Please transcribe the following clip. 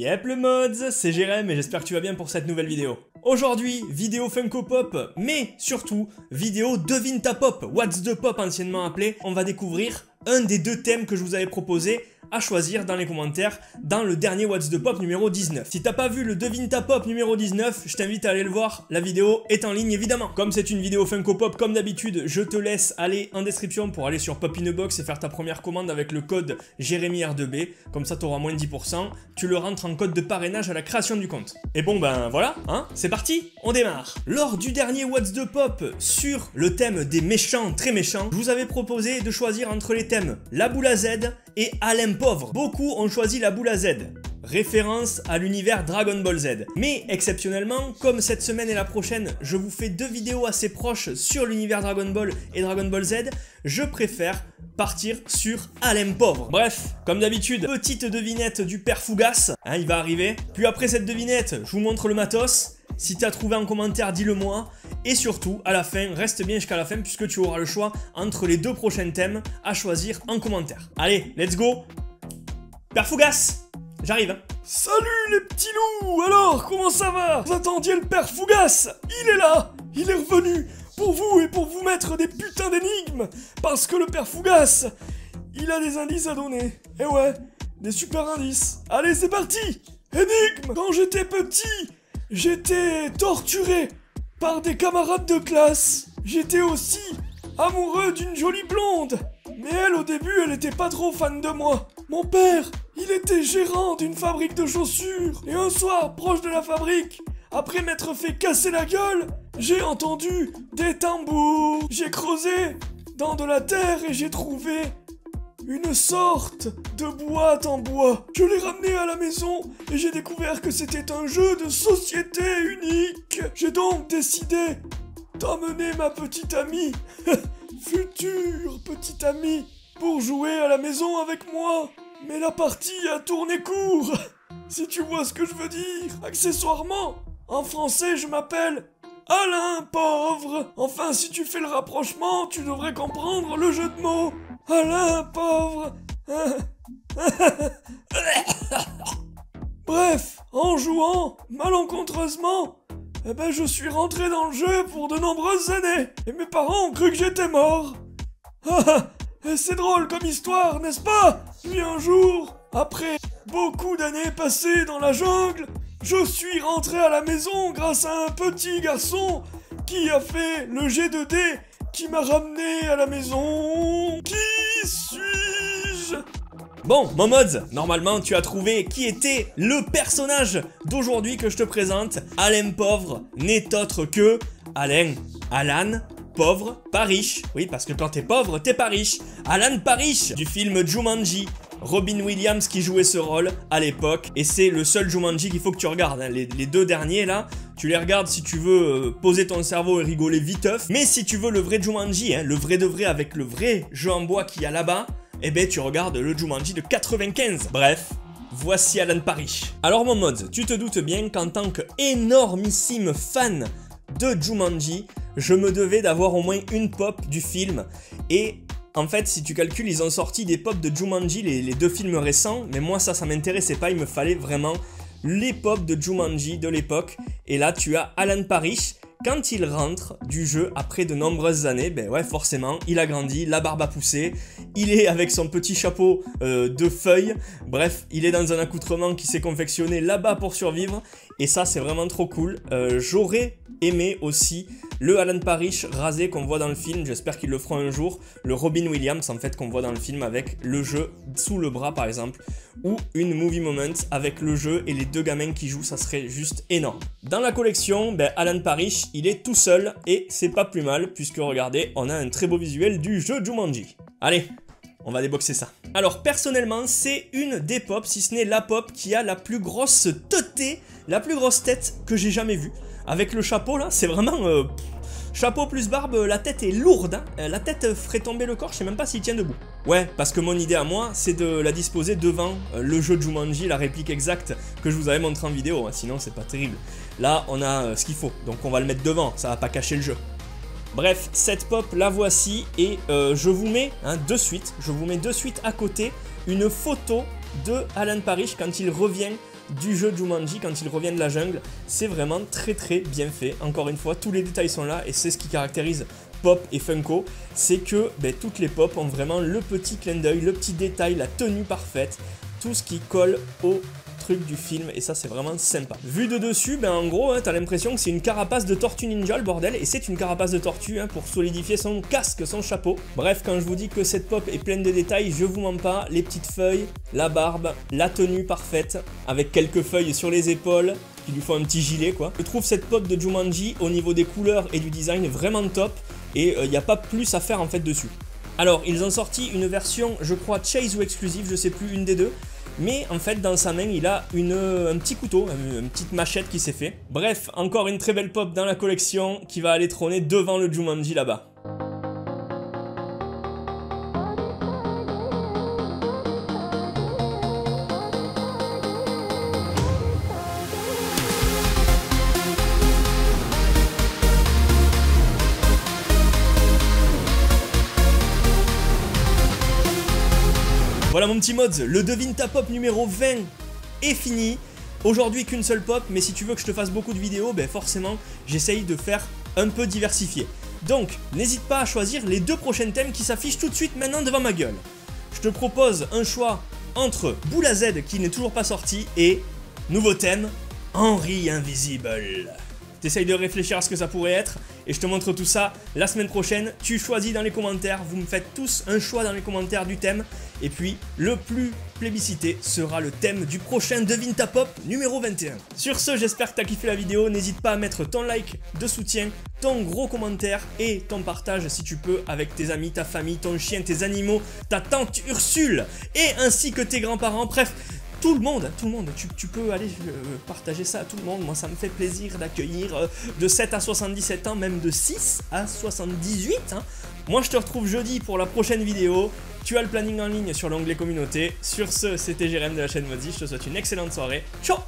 Yep le mods, c'est Jérém et j'espère que tu vas bien pour cette nouvelle vidéo. Aujourd'hui, vidéo Funko Pop, mais surtout, vidéo Devine ta Pop, What's the Pop anciennement appelé. On va découvrir un des deux thèmes que je vous avais proposé à choisir dans les commentaires dans le dernier What's the Pop numéro 19. Si t'as pas vu le Devine ta Pop numéro 19, je t'invite à aller le voir, la vidéo est en ligne évidemment. Comme c'est une vidéo Funko Pop comme d'habitude, je te laisse aller en description pour aller sur Pop in a Box et faire ta première commande avec le code JérémyR2B, comme ça t'auras moins de 10%, tu le rentres en code de parrainage à la création du compte. Et bon ben voilà, hein, c'est parti, on démarre. Lors du dernier What's the Pop sur le thème des méchants très méchants, je vous avais proposé de choisir entre les thèmes la boule à Z et Alain Pauvre. Beaucoup ont choisi la boule à Z, référence à l'univers Dragon Ball Z. Mais exceptionnellement, comme cette semaine et la prochaine, je vous fais deux vidéos assez proches sur l'univers Dragon Ball et Dragon Ball Z, je préfère partir sur Alain Pauvre. Bref, comme d'habitude, petite devinette du père Fougas, hein, il va arriver. Puis après cette devinette, je vous montre le matos. Si tu as trouvé en commentaire, dis-le moi. Et surtout, à la fin, reste bien jusqu'à la fin puisque tu auras le choix entre les deux prochains thèmes à choisir en commentaire. Allez, let's go. Père Fougas, j'arrive. Hein. Salut les petits loups. Alors, comment ça va? Vous attendiez le père Fougas? Il est là. Il est revenu pour vous et pour vous mettre des putains d'énigmes. Parce que le père Fougas, il a des indices à donner. Et ouais, des super indices. Allez, c'est parti. Énigme. Quand j'étais petit, j'étais torturé par des camarades de classe. J'étais aussi amoureux d'une jolie blonde. Mais elle, au début, elle était pas trop fan de moi. Mon père, il était gérant d'une fabrique de chaussures. Et un soir, proche de la fabrique, après m'être fait casser la gueule, j'ai entendu des tambours. J'ai creusé dans de la terre et j'ai trouvé une sorte de boîte en bois. Je l'ai ramené à la maison et j'ai découvert que c'était un jeu de société unique. J'ai donc décidé d'emmener ma petite amie, future petite amie, pour jouer à la maison avec moi. Mais la partie a tourné court, si tu vois ce que je veux dire. Accessoirement, en français, je m'appelle Alain Pauvre. Enfin, si tu fais le rapprochement, tu devrais comprendre le jeu de mots. Alain Pauvre. Bref, en jouant malencontreusement, eh ben je suis rentré dans le jeu pour de nombreuses années. Et mes parents ont cru que j'étais mort. C'est drôle comme histoire, n'est-ce pas? Puis un jour, après beaucoup d'années passées dans la jungle, je suis rentré à la maison grâce à un petit garçon qui a fait le G2D qui m'a ramené à la maison. Qui suis-je? Bon, mon mods, normalement tu as trouvé qui était le personnage d'aujourd'hui que je te présente. Alain Pauvre n'est autre que Alan Pauvre, pas riche. Oui, parce que quand t'es pauvre, t'es pas riche. Alan pas riche du film Jumanji. Robin Williams qui jouait ce rôle à l'époque. Et c'est le seul Jumanji qu'il faut que tu regardes. Hein. Les deux derniers là, tu les regardes si tu veux poser ton cerveau et rigoler viteuf. Mais si tu veux le vrai Jumanji, hein, le vrai de vrai avec le vrai jeu en bois qu'il y a là-bas, eh ben tu regardes le Jumanji de 95. Bref, voici Alan Parrish. Alors mon mods, tu te doutes bien qu'en tant qu'énormissime fan de Jumanji, je me devais d'avoir au moins une pop du film. Et en fait, si tu calcules, ils ont sorti des pops de Jumanji, les deux films récents. Mais moi, ça m'intéressait pas. Il me fallait vraiment les pops de Jumanji de l'époque. Et là, tu as Alan Parrish. Quand il rentre du jeu après de nombreuses années, ben ouais, forcément, il a grandi, la barbe a poussé. Il est avec son petit chapeau de feuilles. Bref, il est dans un accoutrement qui s'est confectionné là-bas pour survivre. Et ça, c'est vraiment trop cool. J'aurais aimé aussi le Alan Parrish rasé qu'on voit dans le film, j'espère qu'ils le feront un jour, le Robin Williams en fait qu'on voit dans le film avec le jeu sous le bras par exemple, ou une movie moment avec le jeu et les deux gamins qui jouent, ça serait juste énorme. Dans la collection, ben, Alan Parrish, il est tout seul et c'est pas plus mal puisque regardez, on a un très beau visuel du jeu Jumanji. Allez, on va déboxer ça. Alors personnellement, c'est une des pops, si ce n'est la pop qui a la plus grosse teuté, la plus grosse tête que j'ai jamais vue. Avec le chapeau là, c'est vraiment chapeau plus barbe, la tête est lourde, hein. La tête ferait tomber le corps, je sais même pas s'il tient debout. Ouais, parce que mon idée à moi, c'est de la disposer devant le jeu Jumanji, la réplique exacte que je vous avais montré en vidéo, hein. Sinon c'est pas terrible. Là, on a ce qu'il faut, donc on va le mettre devant, ça va pas cacher le jeu. Bref, cette pop, la voici, et je vous mets de suite à côté une photo de Alan Parrish quand il revient du jeu Jumanji quand il revient de la jungle. C'est vraiment très bien fait. Encore une fois, tous les détails sont là et c'est ce qui caractérise Pop et Funko, c'est que toutes les Pop ont vraiment le petit clin d'œil, le petit détail, la tenue parfaite, tout ce qui colle au truc du film, et ça c'est vraiment sympa. Vu de dessus, en gros, t'as l'impression que c'est une carapace de tortue ninja le bordel, et c'est une carapace de tortue pour solidifier son casque, son chapeau. Bref, quand je vous dis que cette pop est pleine de détails, je vous mens pas, les petites feuilles, la barbe, la tenue parfaite, avec quelques feuilles sur les épaules, qui lui font un petit gilet quoi. Je trouve cette pop de Jumanji au niveau des couleurs et du design vraiment top, et il n'y a pas plus à faire en fait dessus. Alors, ils ont sorti une version, je crois, Chase ou exclusive, je sais plus, une des deux. Mais en fait, dans sa main, il a un petit couteau, une petite machette qui s'est fait. Bref, encore une très belle pop dans la collection qui va aller trôner devant le Jumanji là-bas. Voilà mon petit mods, le devine ta pop numéro 20 est fini. Aujourd'hui qu'une seule pop, mais si tu veux que je te fasse beaucoup de vidéos, forcément j'essaye de faire un peu diversifié. Donc n'hésite pas à choisir les 2 prochains thèmes qui s'affichent tout de suite maintenant devant ma gueule. Je te propose un choix entre Boule à Z qui n'est toujours pas sorti et nouveau thème, Henry Invisible. T'essayes de réfléchir à ce que ça pourrait être et je te montre tout ça la semaine prochaine. Tu choisis dans les commentaires, vous me faites tous un choix dans les commentaires du thème. Et puis le plus plébiscité sera le thème du prochain Devine ta pop numéro 21. Sur ce, j'espère que t'as kiffé la vidéo. N'hésite pas à mettre ton like de soutien, ton gros commentaire et ton partage si tu peux avec tes amis, ta famille, ton chien, tes animaux, ta tante Ursule et ainsi que tes grands-parents. Bref, tout le monde, tu peux aller partager ça à tout le monde. Moi ça me fait plaisir d'accueillir de 7 à 77 ans, même de 6 à 78 hein. Moi je te retrouve jeudi pour la prochaine vidéo. Tu as le planning en ligne sur l'onglet communauté. Sur ce, c'était Jérém de la chaîne Mozi, je te souhaite une excellente soirée. Ciao.